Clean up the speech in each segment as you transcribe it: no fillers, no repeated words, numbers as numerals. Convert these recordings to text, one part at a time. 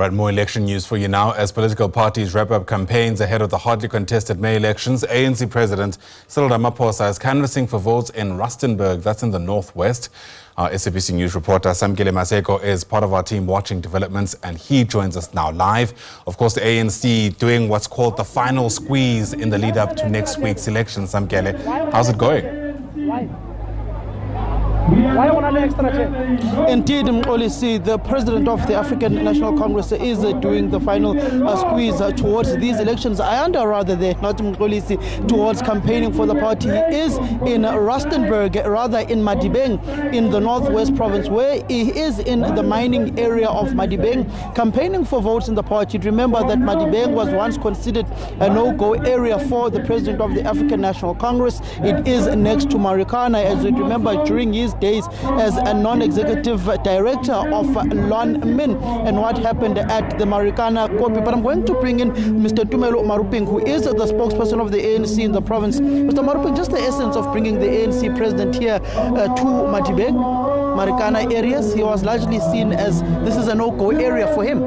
Right, more election news for you now. As political parties wrap up campaigns ahead of the hotly contested May elections, ANC President Cyril Ramaphosa is canvassing for votes in Rustenburg, that's in the northwest. Our SABC News reporter Samkele Maseko is part of our team watching developments, and he joins us now live. Of course, the ANC doing what's called the final squeeze in the lead up to next week's election. Samkele, how's it going? Indeed, Mxolisi, the president of the African National Congress is doing the final squeeze towards these elections. I under rather there, not Mxolisi, towards campaigning for the party. He is in Rustenburg, rather in Madibeng, in the northwest province, where he is in the mining area of Madibeng, campaigning for votes in the party. Remember that Madibeng was once considered a no-go area for the president of the African National Congress. It is next to Marikana, as you remember, during his days as a non-executive director of Lonmin and what happened at the Marikana Kopi. But I'm going to bring in Mr. Tumelo Maruping, who is the spokesperson of the ANC in the province. Mr. Maruping, just the essence of bringing the ANC president here to Madibeng, Marikana areas. He was largely seen as this is a no-go area for him.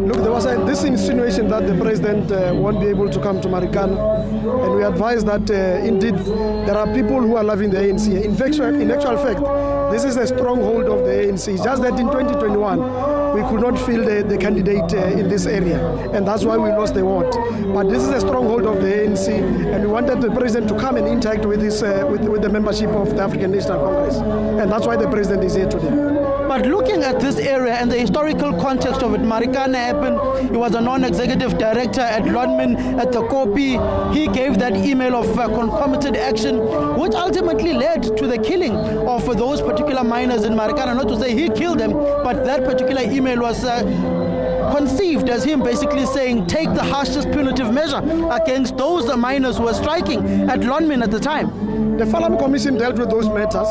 Look, there was this insinuation that the president won't be able to come to Marikana, and we advise that indeed there are people who are loving the ANC. In actual fact, this is a stronghold of the ANC. Just that in 2021, we could not field the candidate in this area, and that's why we lost the vote. But this is a stronghold of the ANC, and we wanted the president to come and interact with this, with the membership of the African National Congress, and that's why the president is here today. But looking at this area and the historical context of it, Marikana happened. He was a non-executive director at Lonmin at the Kopi. He gave that email of concomitant action, which ultimately led to the killing of those particular miners in Marikana. Not to say he killed them, but that particular email was conceived as him basically saying, take the harshest punitive measure against those miners who were striking at Lonmin at the time. The Falam Commission dealt with those matters,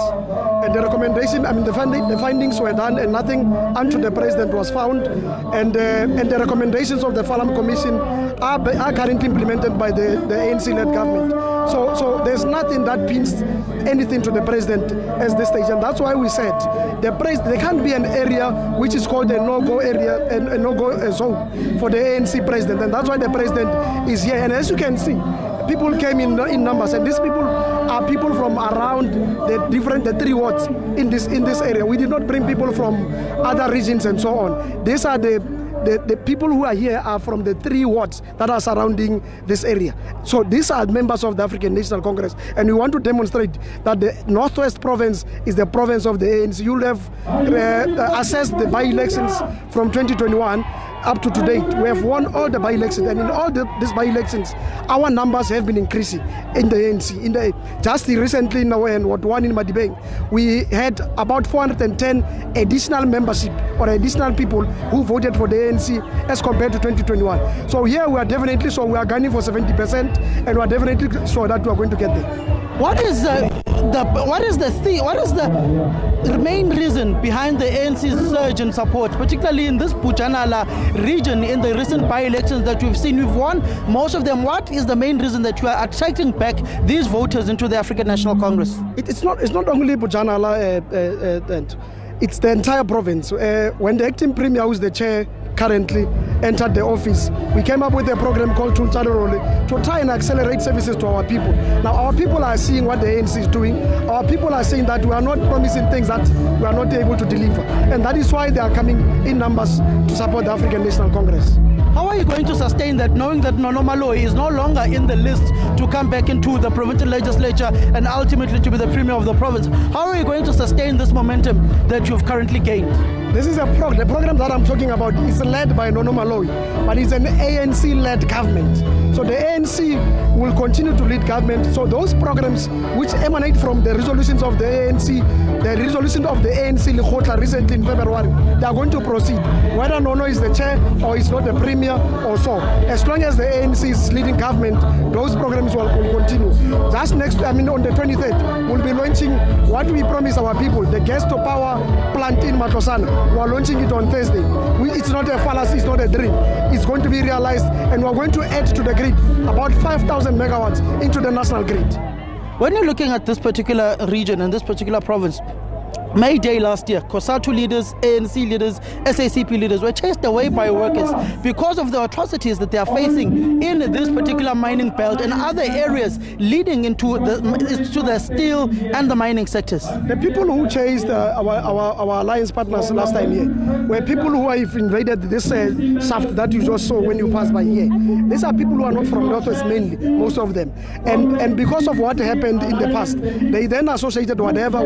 and the recommendation, the findings were done, and nothing unto the president was found, and the recommendations of the Falam Commission are currently implemented by the ANC-led government. So there's nothing that pins anything to the president at this stage, and that's why we said there can't be an area which is called a no-go area, a no-go zone for the ANC president, and that's why the president is here. And as you can see, people came in numbers, and these people are people from around the three wards in this area. We did not bring people from other regions and so on. These are the people who are here are from the three wards that are surrounding this area. So these are members of the African National Congress, and we want to demonstrate that the Northwest Province is the province of the ANC. You'll have assessed the by-elections from 2021 up to date. We have won all the by-elections, and in all these by-elections, our numbers have been increasing in the ANC. Just recently, now, and what one in Madibeng, we had about 410 additional membership or additional people who voted for the ANC as compared to 2021. So here we are definitely, so we are gunning for 70%, and we are definitely sure that we are going to get there. What is the main reason behind the ANC's surge in support, particularly in this Bujanala region in the recent by-elections that we've seen? We've won most of them. What is the main reason that you are attracting back these voters into the African National Congress? It's not only Bujanala, it's the entire province. When the acting premier, who is the chair currently, entered the office, we came up with a program called Tultarorole to try and accelerate services to our people. Now our people are seeing what the ANC is doing. Our people are saying that we are not promising things that we are not able to deliver, and that is why they are coming in numbers to support the African National Congress. How are you going to sustain that, knowing that Nono Malloy is no longer in the list to come back into the provincial legislature and ultimately to be the premier of the province? How are you going to sustain this momentum that you've currently gained? This is the program that I'm talking about is led by Nono Malloy, but it's an ANC-led government. So the ANC will continue to lead government. So those programs which emanate from the resolutions of the ANC, the resolution of the ANC Lekgotla recently in February, they are going to proceed. Whether Nono is the chair or is not the premier or so, as long as the ANC is leading government, those programs will continue. Just on the 23rd, we'll be launching what we promise our people, the gas to power plant in Matlosana. We are launching it on Thursday. It's not a fallacy, it's not a dream. It's going to be realized, and we're going to add to the grid about 5,000 megawatts into the national grid. When you're looking at this particular region and this particular province, May Day last year, COSATU leaders, ANC leaders, SACP leaders were chased away by workers because of the atrocities that they are facing in this particular mining belt and other areas leading into the steel and the mining sectors. The people who chased our alliance partners last time here were people who have invaded this shaft that you just saw when you passed by here. These are people who are not from Northwest mainly, most of them. And because of what happened in the past, they then associated whatever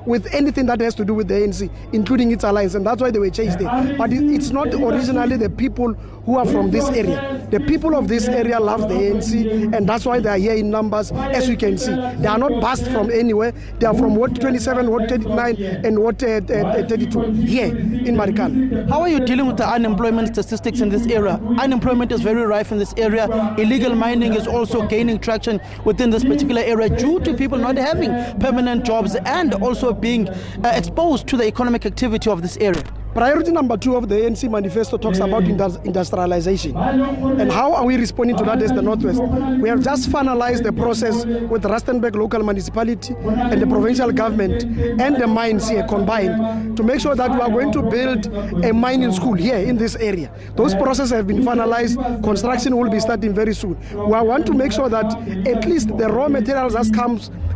with anything that has to do with the ANC, including its alliance, and that's why they were chased there. But it's not originally the people who are from this area. The people of this area love the ANC, and that's why they are here in numbers, as you can see. They are not bussed from anywhere. They are from Ward 27, Ward 39, and Ward 32, here in Marikana. How are you dealing with the unemployment statistics in this area? Unemployment is very rife in this area. Illegal mining is also gaining traction within this particular area due to people not having permanent jobs and also being exposed to the economic activity of this area. Priority number 2 of the ANC manifesto talks about industrialization. And how are we responding to that as the Northwest? We have just finalized the process with the Rustenburg local municipality and the provincial government and the mines here combined to make sure that we are going to build a mining school here in this area. Those processes have been finalized. Construction will be starting very soon. We want to make sure that at least the raw materials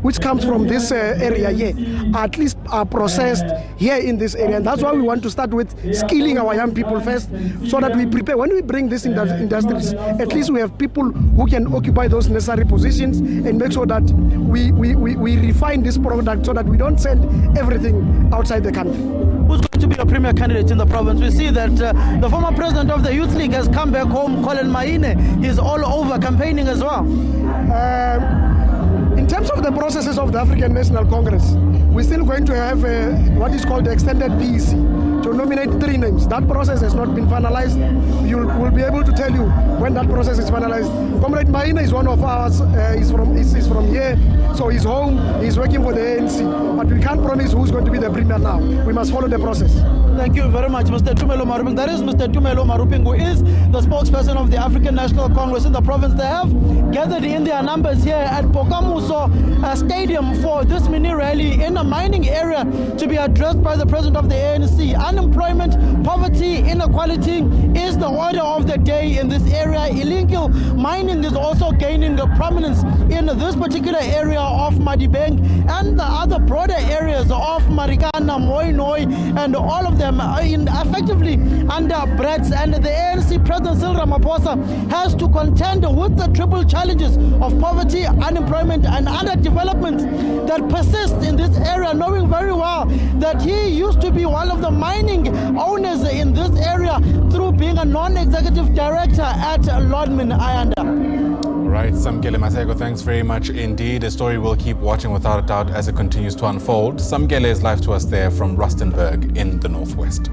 which comes from this area here at least are processed here in this area. And that's why we want to start with skilling our young people first, so that we prepare when we bring this industries, at least we have people who can occupy those necessary positions and make sure that we refine this product so that we don't send everything outside the country. Who's going to be a premier candidate in the province? We see that the former president of the Youth League has come back home, Colin Maine. He's all over campaigning as well. In terms of the processes of the African National Congress, we're still going to have what is called the extended PEC to nominate 3 names. That process has not been finalized. We'll be able to tell you when that process is finalized. Comrade Maina is one of ours. He's from here, so he's home. He's working for the ANC. But we can't promise who's going to be the premier now. We must follow the process. Thank you very much, Mr. Tumelo Maruping. That is Mr. Tumelo Maruping, who is the spokesperson of the African National Congress in the province. They have gathered in their numbers here at Bokamuso Stadium for this mini rally in a mining area to be addressed by the president of the ANC. Unemployment, poverty, inequality is the order of the day in this area. Illegal mining is also gaining a prominence in this particular area of Madibeng and the other broader areas of Marikana, Moinoi, and all of them are effectively under threats. And the ANC President Cyril Ramaphosa has to contend with the triple challenges of poverty, unemployment, and underdevelopment that persist in this area, knowing very well that he used to be one of the mining owners in this area through being a non-executive director at Lodman Ayanda. Right, Samkele Maseko, thanks very much indeed. A story we'll keep watching without a doubt as it continues to unfold. Samkele is live to us there from Rustenburg in the Northwest.